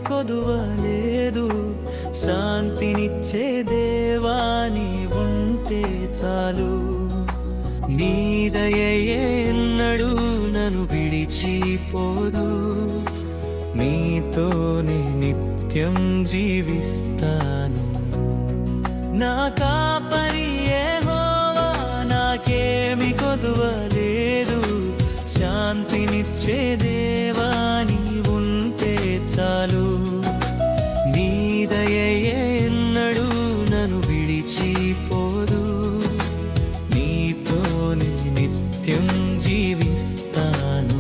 కొదువలేదు. శాంతినిచ్చే దేవా నీవుంటే చాలు. నీ దయయే ఎన్నడూ నన్ను విడిచిపోదు. నీతోనే నిత్యం జీవిస్తాను. నా కాపరి యెహోవా నాకేమి కొదువలేదు. శాంతినిచ్చే దేవా నీవుంటే చాలు. నీ దయయే ఎన్నడూ నన్ను విడిచిపోదు. నీతోనే నిత్యం జీవిస్తాను.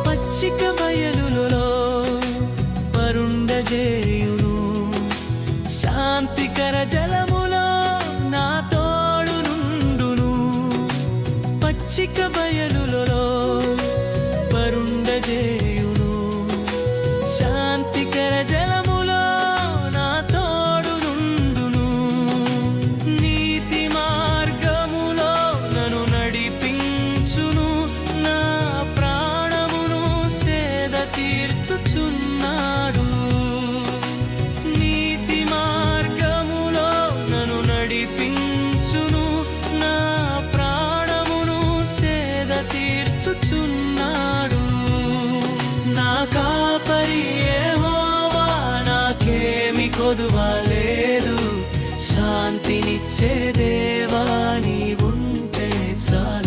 పచ్చిక బయలులలో పరుండజేయును. శాంతికర జలములో నా తోడు నుండును. పచ్చిక బయలులలో పరుండజేయును. శాంతికర జలములో నా తోడు నుండును. నీతి మార్గములో నన్ను నడిపించును. నా ప్రాణమును సేద తీర్చుచున్నాడు. నీతి మార్గములో నన్ను నడిపించును. నా ప్రాణమును సేద తీర్చుచున్నాడు. నా కాపరి యెహోవా నాకేమి కొదువలేదు. శాంతినిచ్చే దేవా నీవుంటే చాలు.